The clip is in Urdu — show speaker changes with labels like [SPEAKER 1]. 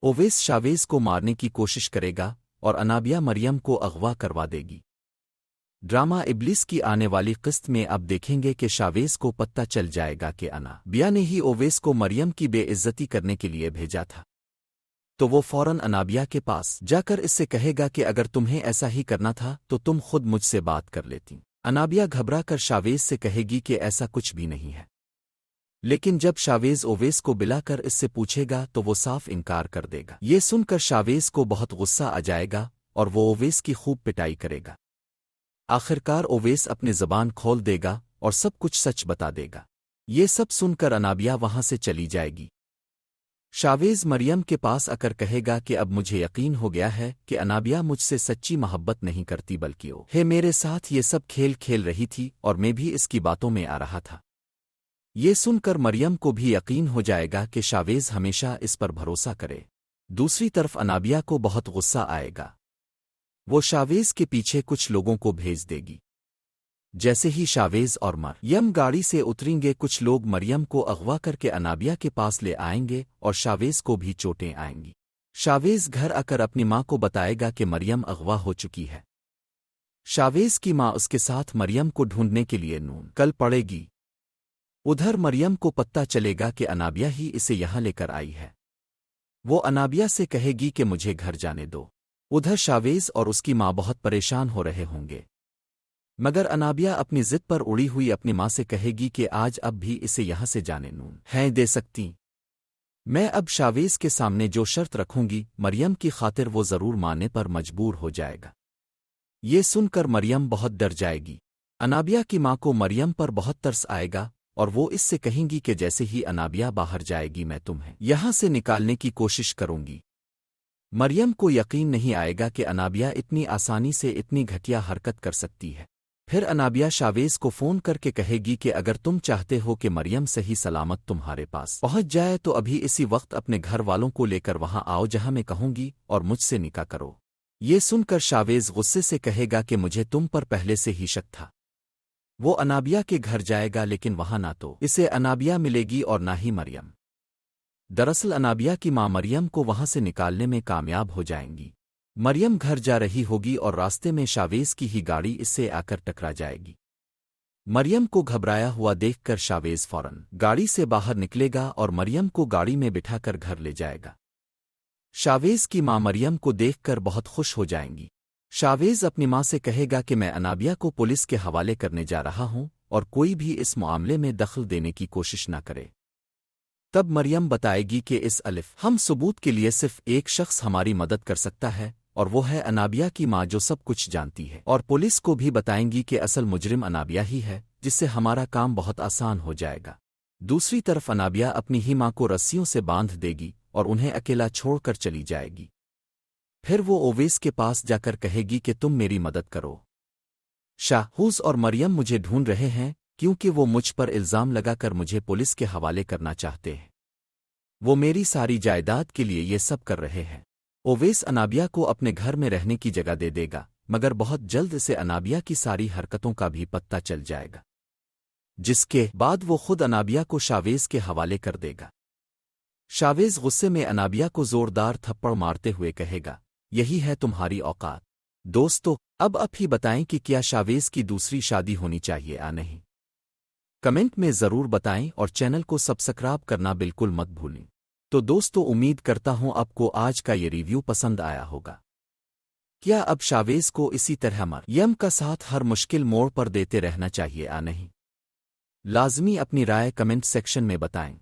[SPEAKER 1] اویس شاویز کو مارنے کی کوشش کرے گا اور انابیہ مریم کو اغوا کروا دے گی۔ ڈرامہ ابلیس کی آنے والی قسط میں اب دیکھیں گے کہ شاویز کو پتہ چل جائے گا کہ انابیہ نے ہی اویس کو مریم کی بے عزتی کرنے کے لیے بھیجا تھا، تو وہ فوراً انابیہ کے پاس جا کر اس سے کہے گا کہ اگر تمہیں ایسا ہی کرنا تھا تو تم خود مجھ سے بات کر لیتی۔ انابیہ گھبرا کر شاویز سے کہے گی کہ ایسا کچھ بھی نہیں ہے، لیکن جب شاویز اویس کو بلا کر اس سے پوچھے گا تو وہ صاف انکار کر دے گا۔ یہ سن کر شاویز کو بہت غصہ آ جائے گا اور وہ اویس کی خوب پٹائی کرے گا۔ آخرکار اویس اپنی زبان کھول دے گا اور سب کچھ سچ بتا دے گا۔ یہ سب سن کر انابیہ وہاں سے چلی جائے گی۔ شاویز مریم کے پاس آ کر کہے گا کہ اب مجھے یقین ہو گیا ہے کہ انابیہ مجھ سے سچی محبت نہیں کرتی بلکہ وہ ہے میرے ساتھ یہ سب کھیل کھیل رہی تھی اور میں بھی اس کی باتوں میں آ رہا تھا۔ یہ سن کر مریم کو بھی یقین ہو جائے گا کہ شاویز ہمیشہ اس پر بھروسہ کرے۔ دوسری طرف انابیہ کو بہت غصہ آئے گا، وہ شاویز کے پیچھے کچھ لوگوں کو بھیج دے گی۔ جیسے ہی شاویز اور مریم گاڑی سے اتریں گے کچھ لوگ مریم کو اغوا کر کے انابیہ کے پاس لے آئیں گے اور شاویز کو بھی چوٹیں آئیں گی۔ شاویز گھر آ کر اپنی ماں کو بتائے گا کہ مریم اغوا ہو چکی ہے۔ شاویز کی ماں اس کے ساتھ مریم کو ڈھونڈنے کے لیے کل پڑے گی۔ ادھر مریم کو پتہ چلے گا کہ انابیہ ہی اسے یہاں لے کر آئی ہے۔ وہ انابیہ سے کہے گی کہ مجھے گھر جانے دو۔ ادھر شاویز اور اس کی ماں بہت پریشان ہو رہے ہوں گے، مگر انابیہ اپنی ضد پر اڑی ہوئی اپنی ماں سے کہے گی کہ آج اب بھی اسے یہاں سے جانے ہیں دے سکتی۔ میں اب شاویز کے سامنے جو شرط رکھوں گی مریم کی خاطر وہ ضرور ماننے پر مجبور ہو جائے گا۔ یہ سن کر مریم بہت ڈر جائے گی۔ انابیہ کی ماں کو مریم پر بہت ترس آئے گا اور وہ اس سے کہیں گی کہ جیسے ہی انابیہ باہر جائے گی میں تمہیں یہاں سے نکالنے کی کوشش کروں گی۔ مریم کو یقین نہیں آئے گا کہ انابیہ اتنی آسانی سے اتنی گھٹیا حرکت کر سکتی ہے۔ پھر انابیہ شاویز کو فون کر کے کہے گی کہ اگر تم چاہتے ہو کہ مریم صحیح سلامت تمہارے پاس پہنچ جائے تو ابھی اسی وقت اپنے گھر والوں کو لے کر وہاں آؤ جہاں میں کہوں گی اور مجھ سے نکاح کرو۔ یہ سن کر شاویز غصے سے کہے گا کہ مجھے تم پر پہلے سے ہی شک تھا۔ وہ انابیہ کے گھر جائے گا لیکن وہاں نہ تو اسے انابیہ ملے گی اور نہ ہی مریم۔ دراصل انابیہ کی ماں مریم کو وہاں سے نکالنے میں کامیاب ہو جائیں گی۔ مریم گھر جا رہی ہوگی اور راستے میں شاویز کی ہی گاڑی اس سے آ کر ٹکرا جائے گی۔ مریم کو گھبرایا ہوا دیکھ کر شاویز فوراً گاڑی سے باہر نکلے گا اور مریم کو گاڑی میں بٹھا کر گھر لے جائے گا۔ شاویز کی ماں مریم کو دیکھ کر بہت خوش ہو جائیں گی۔ شاویز اپنی ماں سے کہے گا کہ میں انابیہ کو پولیس کے حوالے کرنے جا رہا ہوں اور کوئی بھی اس معاملے میں دخل دینے کی کوشش نہ کرے۔ تب مریم بتائے گی کہ اس ہم ثبوت کے لیے صرف ایک شخص ہماری مدد کر سکتا ہے اور وہ ہے انابیہ کی ماں جو سب کچھ جانتی ہے، اور پولیس کو بھی بتائیں گی کہ اصل مجرم انابیہ ہی ہے، جس سے ہمارا کام بہت آسان ہو جائے گا۔ دوسری طرف انابیہ اپنی ہی ماں کو رسیوں سے باندھ دے گی اور انہیں اکیلا چھوڑ کر چلی جائے گی۔ پھر وہ اویس کے پاس جا کر کہے گی کہ تم میری مدد کرو۔ شاہوز اور مریم مجھے ڈھونڈ رہے ہیں کیونکہ وہ مجھ پر الزام لگا کر مجھے پولیس کے حوالے کرنا چاہتے ہیں۔ وہ میری ساری جائیداد کے لیے یہ سب کر رہے ہیں۔ اویس انابیہ کو اپنے گھر میں رہنے کی جگہ دے دے گا، مگر بہت جلد سے انابیہ کی ساری حرکتوں کا بھی پتہ چل جائے گا، جس کے بعد وہ خود انابیہ کو شاویز کے حوالے کر دے گا۔ شاویز غصے میں انابیہ کو زوردار تھپڑ مارتے ہوئے کہے گا، یہی ہے تمہاری اوقات۔ دوستو، اب ہی بتائیں کہ کیا شاویز کی دوسری شادی ہونی چاہیے یا نہیں؟ کمنٹ میں ضرور بتائیں اور چینل کو سبسکرائب کرنا بالکل مت بھولیں۔ تو دوستو، امید کرتا ہوں آپ کو آج کا یہ ریویو پسند آیا ہوگا۔ کیا اب شاویز کو اسی طرح مریم کا ساتھ ہر مشکل موڑ پر دیتے رہنا چاہیے یا نہیں؟ لازمی اپنی رائے کمنٹ سیکشن میں بتائیں۔